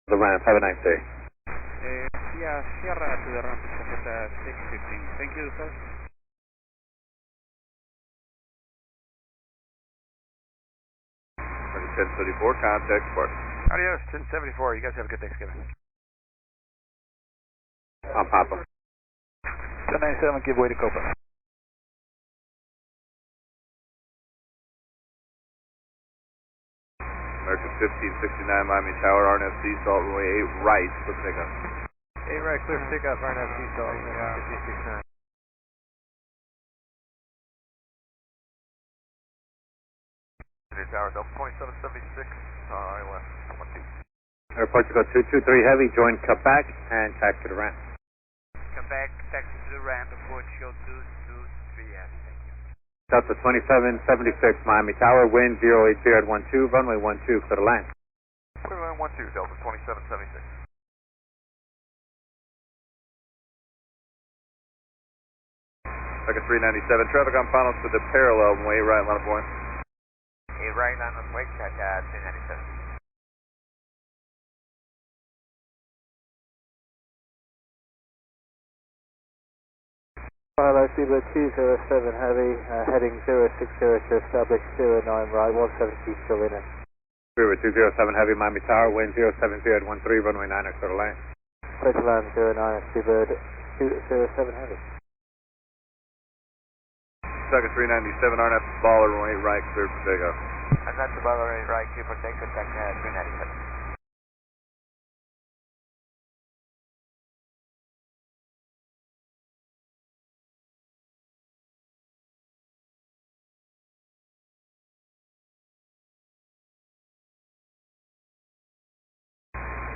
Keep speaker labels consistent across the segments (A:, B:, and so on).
A: The ramp, have a nice day.
B: Sierra to the ramp, Chapeta 615. Thank you, sir.
C: American 1034, contact Spark.
D: Adios, 1074. You guys have a good Thanksgiving.
A: I'm Papa.
D: 1097, give way to Copa.
C: American 1569, Miami Tower, RNFC, salt runway 8 right, clear for takeoff.
D: 8 right, clear for takeoff, RNFC, salt, 1569. Tower, Delta 2776, I left, 12.
A: Air Portugal 223 Heavy, join Quebec and taxi to the ramp.
B: Quebec, taxi to the ramp, Portugal 223 Heavy, thank you.
A: Delta 2776 Miami Tower, wind 080 at 12, runway 12, clear to land.
D: Clear line 12, Delta 2776.
C: American 397, traffic on finals to the parallel, runway 8 right, line up 1.
D: 8 right, line on wait, check at 397.
E: Hello, Seabird 207 Heavy, heading 060 to establish 09 right, 170 still in it.
A: Seabird 207 Heavy, Miami Tower, wind 070 at 13, runway 9, clear to land.
E: Clear to land 09, Seabird 207 Heavy.
C: American 397, RNF Baller, runway 8 right, clear for takeoff.
D: And that's the Baller 8 right, clear for takeoff, check at 397.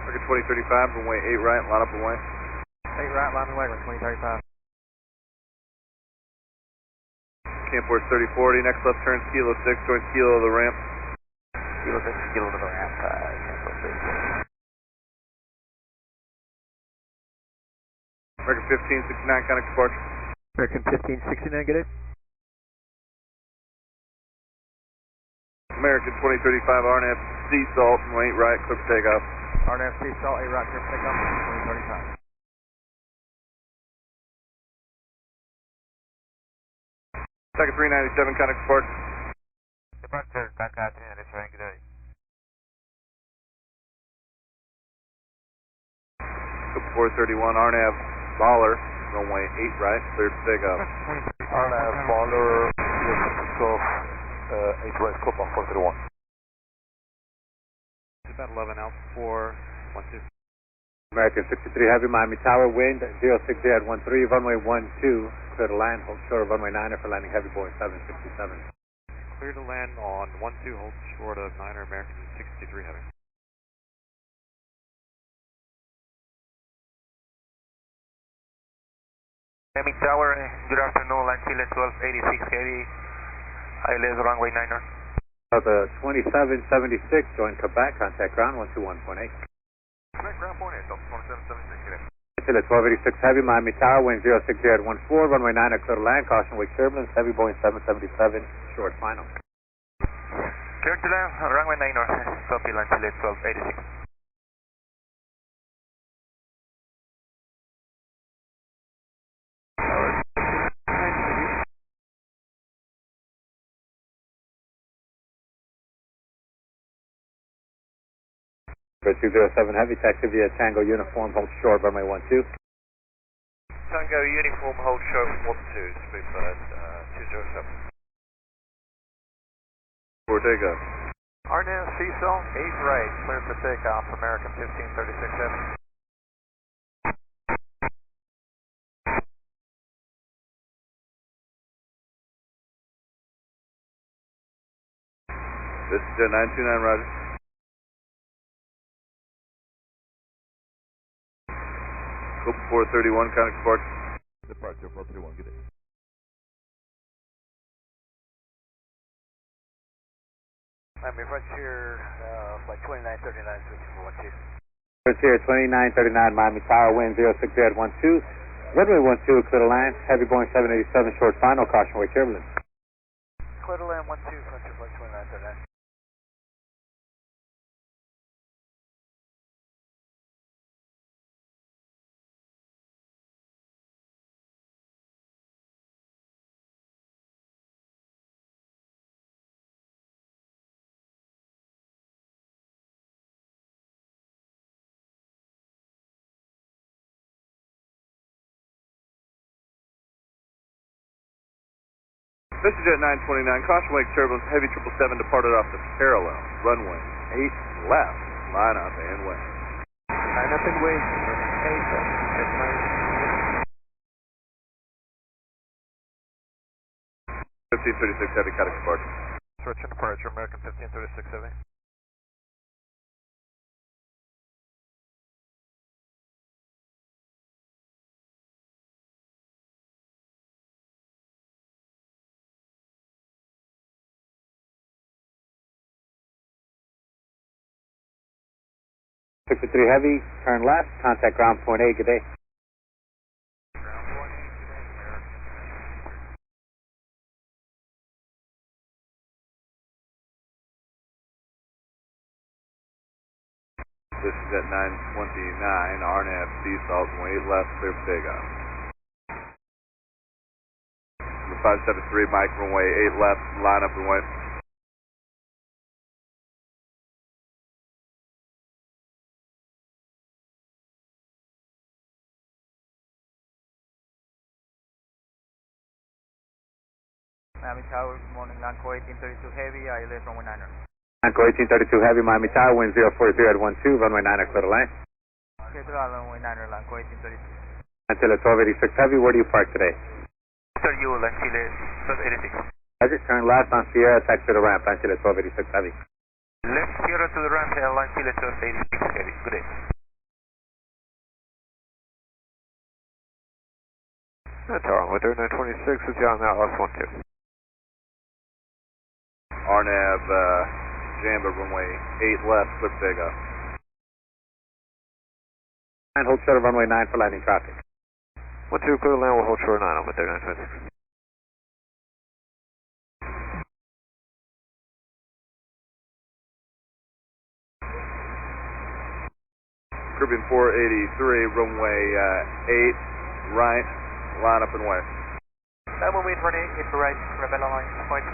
C: American 2035, runway 8 right, line up away.
D: 8 right, line away, 2035.
C: Camport 3040, next left turn, Kilo 6, join Kilo to the ramp.
D: Kilo 6, Kilo to the ramp, Camport 3040.
C: American 1569, contact departure.
D: American 1569, get it?
C: American 2035, RNF Sea Salt, runway 8 right, clear for takeoff.
D: RNF Sea Salt, 8 right, clear for takeoff, 2035.
C: Second 397, contact departure.
D: Departure, contact 397, good day.
C: Scope 431, RNAV Baller, runway 8 right, cleared for takeoff.
D: RNF Baller, scope 8 right, scope 431.
B: It's about 11 out, 412.
A: American 63 Heavy, Miami Tower, wind 060 at 13, runway 12, clear to land, hold short of runway 9 for landing heavy Boeing 767.
B: Clear to land on 12, hold short of 9er, American 63 Heavy.
D: Miami Tower, good afternoon, land Chile 1286 Heavy, ILS runway 9er.
A: Delta 2776, join Quebec, contact ground 121.8.
D: Correct, ground point 8, Delta 2776, good day.
A: Chile 1286 Heavy, Miami Tower, wind 060 at 14, runway 9 clear to land, caution wake turbulence, heavy Boeing 777, short final.
D: Clear to land, runway 9er, copy land Chile 1286.
A: For 207 Heavy, taxi via Tango Uniform, hold short, runway 12.
D: Tango Uniform, hold short 12, smooth bird 207.
C: For takeoff.
D: RNAV Cecil, 8 right, clear for takeoff, American 1536 Heavy.
C: This is 929, roger. Scope 431, contact departure.
D: Departure 431, good day. Miami Frontier, flight 2939, switching for 12.
A: Frontier 2939, Miami Tower, wind 060 at 12, runway 12, clear to land, heavy Boeing 787, short final, caution wake turbulence.
D: Clear to land 12, Frontier flight 2939.
C: This is Jet 929, caution wake turbulence, heavy 777 departed off the parallel, runway 8 left, line up and way.
D: Line up and way, 8 left.
C: 1536 heavy, cutting departure.
D: Switch and departure, American 1536 heavy.
A: #63 Heavy, turn left, contact ground point A, good day.
D: Ground point A, good day, American.
C: This is Jet 929, RNAV, C-salt, way 8 left, clear for takeoff. Number 573, Mike, runway 8 left, line up and way.
B: Miami Tower, good morning, Lanco 1832 Heavy, ILS runway 9er.
A: Lanco 1832 Heavy, Miami Tower, wind 040 at 12, runway 9er, clear to land.
B: Okay, to runway 9er, Lanco 1832.
A: Until 1286 Heavy, where do you park today?
D: Sir, you will Chile 1286.
A: Roger, turn left on Sierra, taxi to the ramp, until 1286 Heavy.
D: Left Sierra to the ramp, airline Chile 1286 heavy. Good day. Tower, with 926 with you on that last one too.
C: RNAV, Jamba, runway 8 left, clear for takeoff.
A: And hold short of runway 9 for landing traffic.
D: 12 clear land, we'll hold short 9 on with 926.
C: Caribbean 483, runway 8 right, line up and way.
B: Runway 28, for right, Rebel Line, point.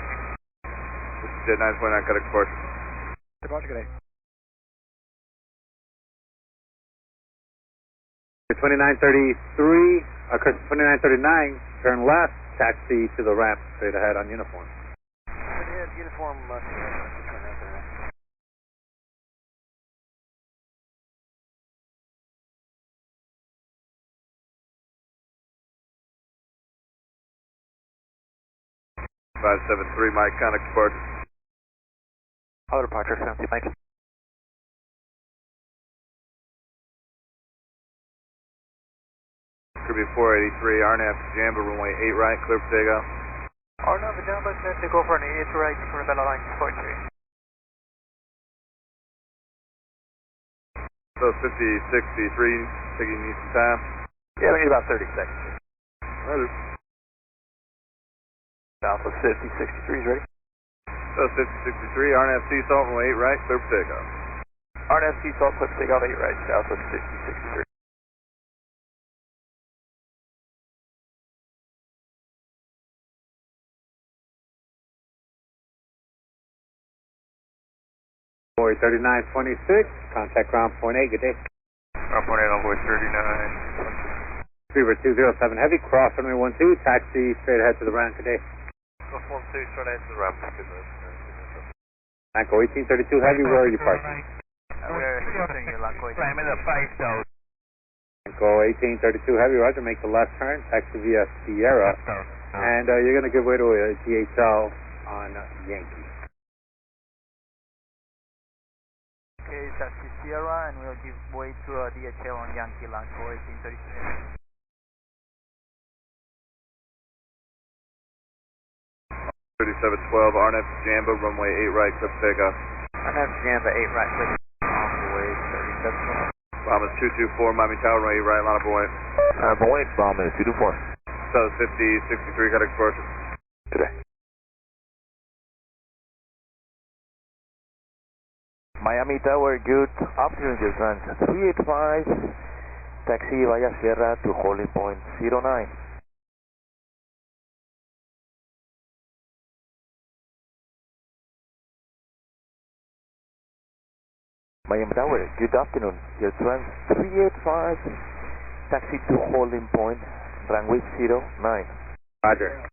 C: This is Jet 929, cutting departure.
D: Departure, good day.
A: 2933, 2939, turn left, taxi to the ramp, straight ahead on uniform.
B: Uniform,
C: Five 773, Mike, contact departure.
D: Auto departure, 70, Mike.
C: Caribbean 483, RNAV, Jamba, runway 8 right, clear for takeoff.
B: RNAV, Jamba, set to go for an 8 right, for Rebel Line, point 3.
C: So 5063, thinking you need some time.
D: Yeah, we need about 30 seconds.
C: Roger.
D: Alpha 5063 is ready.
C: So 5063, RNAV, C-salt, runway 8 right, clear for takeoff.
D: RNAV C-salt, clip takeoff 8 right, Alpha 5063.
A: Boy 3926, contact ground point A, good day.
D: Ground point A, Envoy 39.
A: Fever 207 Heavy, cross runway 12, taxi straight ahead to the ramp, good day.
D: Go 12, straight ahead to the ramp.
A: Lanco 1832 Heavy, where are you parked?
B: We're using your Lanco 1832.
D: I'm in the 5 zone.
A: Lanco 1832 Heavy, roger, make the left turn, taxi via Sierra, and you're going to give way to a DHL on Yankee.
B: Okay, taxi Sierra, and we'll give way to a DHL on Yankee, Lanco 1832.
C: 3712, RNAV, Jamba, runway 8 right, clear for takeoff.
B: RNAV, Jamba, 8 right, click on the way, 3712.
C: Bombers 224, Miami Tower, runway 8 right, line up and way.
D: Boeing, Bombers 224.
C: So 5063, cutting departure.
D: Today. Miami Tower, good afternoon, Jason. 385, taxi via Sierra to holding point 09. Miami Tower, good afternoon, Jason. 385, taxi to holding point, runway 09.
A: Roger.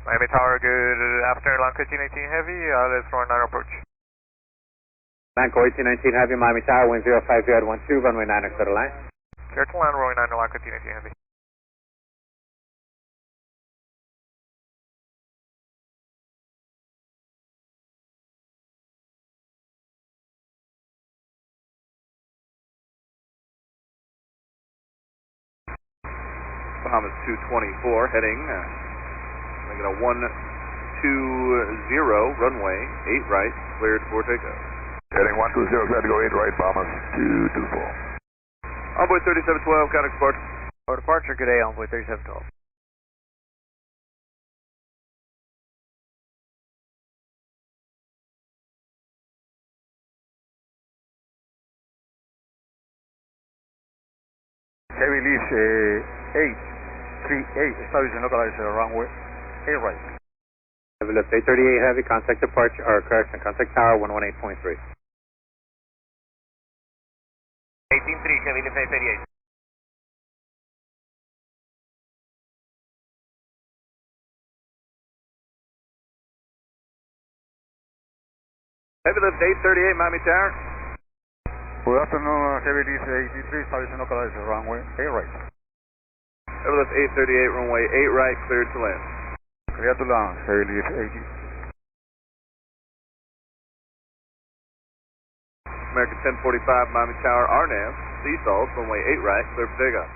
B: Miami Tower, good afternoon, Lanco 1818 Heavy, let's run our approach.
A: Lanco 1819 Heavy, Miami Tower, wind 050 at 12, runway 9 clear to land.
B: Clear to land, runway 9, Lanco 1818 Heavy.
C: Bahamas 224 heading, making a 120 runway, 8 right, cleared for takeoff.
F: Heading 120, glad to go 8 right, Bahamas 224.
C: Envoy 3712, counter departure.
B: For departure, good day, Envoy 3712.
F: Heavy lease 838, establishing localized runway 8 right.
A: Heavy lift 838 Heavy, contact departure, or correction, contact tower 118.3.
B: 183, Heavy lift 838.
C: Heavy lift 838, Miami Tower.
F: Good afternoon, Heavy lease 83, establishing localized runway 8 right.
C: Heavy lift 838, runway 8 right, cleared to land.
F: Clear to land, Heavy lease 80.
C: American 1045, Miami Tower, RNAV, Seasalt, runway 8 right, clear for takeoff.